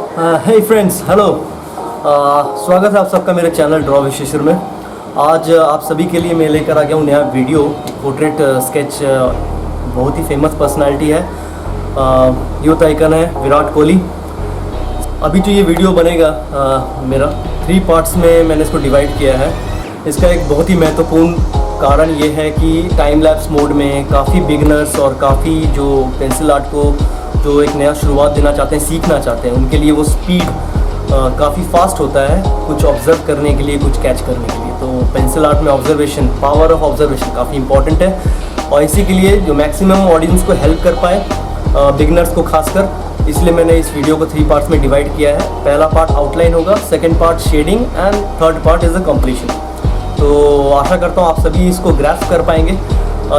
हे friends, hello. स्वागत है आप सबका मेरे चैनल ड्रॉ विशेषर में। आज आप सभी के लिए मैं लेकर आ गया हूँ नया वीडियो पोर्ट्रेट स्केच। बहुत ही फेमस पर्सनालिटी है, यूथ आइकन है विराट कोहली। अभी जो ये वीडियो बनेगा मेरा 3 पार्ट्स में मैंने इसको डिवाइड किया है। इसका एक बहुत ही महत्वपूर्ण कारण ये है कि टाइम लैप्स मोड में काफ़ी बिगनर्स और काफ़ी जो पेंसिल आर्ट को जो एक नया शुरुआत देना चाहते हैं, सीखना चाहते हैं, उनके लिए वो स्पीड काफ़ी फास्ट होता है कुछ ऑब्ज़र्व करने के लिए, कुछ कैच करने के लिए। तो पेंसिल आर्ट में ऑब्जर्वेशन, पावर ऑफ ऑब्जर्वेशन काफ़ी इंपॉर्टेंट है और इसी के लिए जो मैक्सिमम ऑडियंस को हेल्प कर पाए, बिगनर्स को खासकर, इसलिए मैंने इस वीडियो को 3 पार्ट्स में डिवाइड किया है। पहला पार्ट आउटलाइन होगा, second part shading and third part is the completion. तो आशा करता हूँ आप सभी इसको ग्रैस्प कर पाएंगे।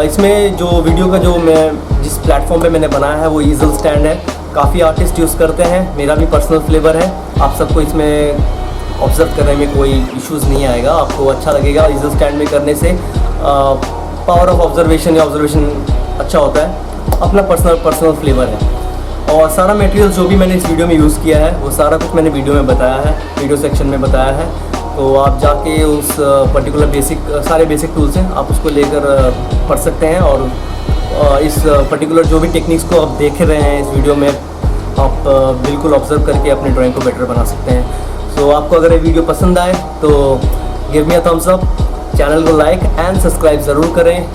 इसमें जो वीडियो का जो मैं जिस प्लेटफॉर्म पे मैंने बनाया है वो ईजल स्टैंड है। काफ़ी आर्टिस्ट यूज़ करते हैं, मेरा भी पर्सनल फ्लेवर है। आप सबको इसमें ऑब्जर्व करने में कोई इश्यूज़ नहीं आएगा, आपको अच्छा लगेगा। ईजल स्टैंड में करने से पावर ऑफ ऑब्जर्वेशन या ऑब्जर्वेशन अच्छा होता है, अपना पर्सनल फ्लेवर है। और सारा मटेरियल जो भी मैंने इस वीडियो में यूज़ किया है वो सारा कुछ मैंने वीडियो में बताया है, वीडियो सेक्शन में बताया है। तो आप जाके उस पर्टिकुलर सारे बेसिक टूल्स हैं, आप उसको लेकर पढ़ सकते हैं और इस पर्टिकुलर जो भी टेक्निक्स को आप देख रहे हैं इस वीडियो में, आप बिल्कुल ऑब्जर्व करके अपने ड्राइंग को बेटर बना सकते हैं। सो आपको अगर ये वीडियो पसंद आए तो give me a thumbs up, channel को लाइक एंड सब्सक्राइब ज़रूर करें।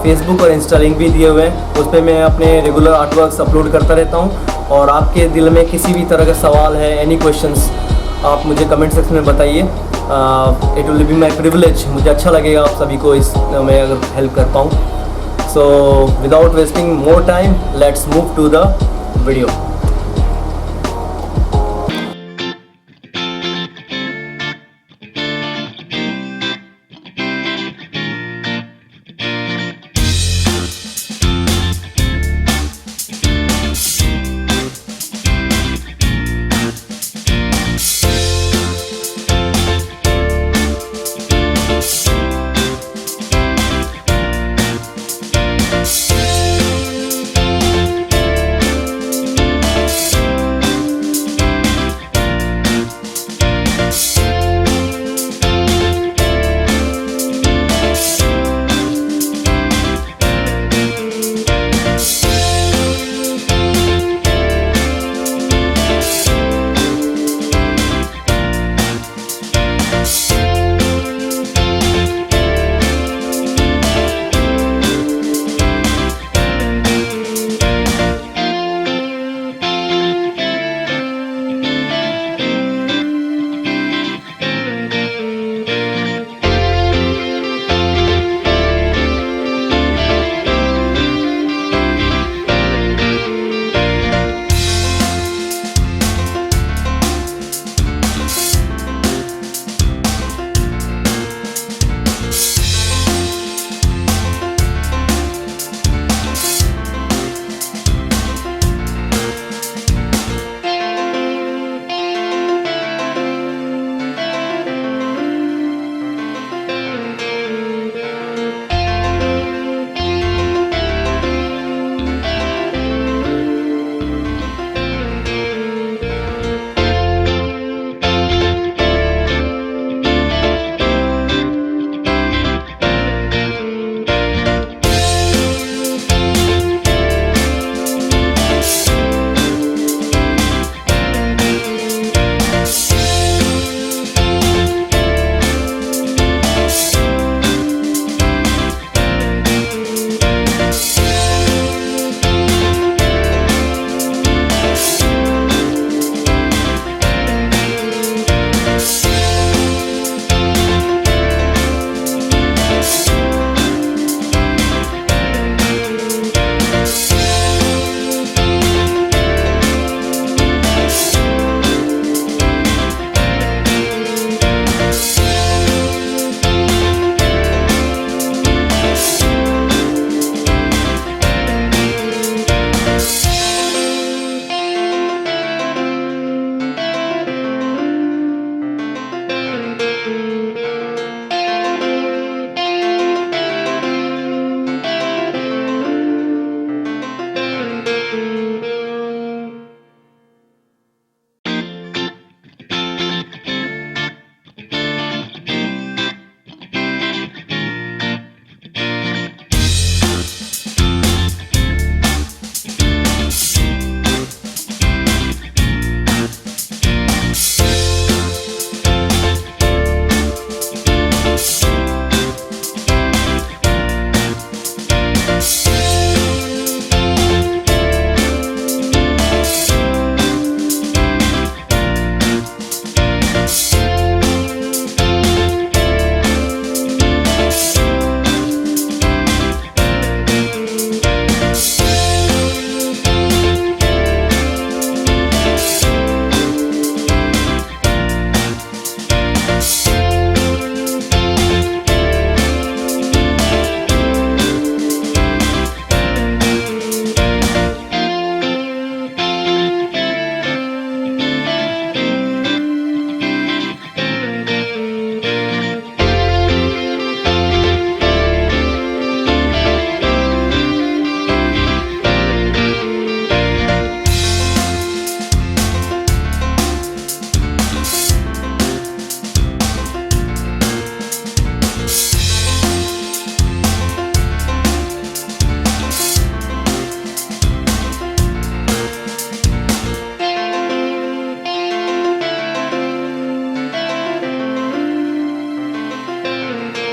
फेसबुक और इंस्टा लिंक भी दिए हुए हैं, उस पर मैं अपने रेगुलर आर्टवर्क्स अपलोड करता रहता हूँ। और आपके दिल में किसी भी तरह का सवाल है, एनी क्वेश्चंस, आप मुझे कमेंट सेक्शन में बताइए। It will be my privilege, मुझे अच्छा लगेगा आप सभी को इस मैं अगर हेल्प कर पाऊँ। So without wasting more time, let's move to the video.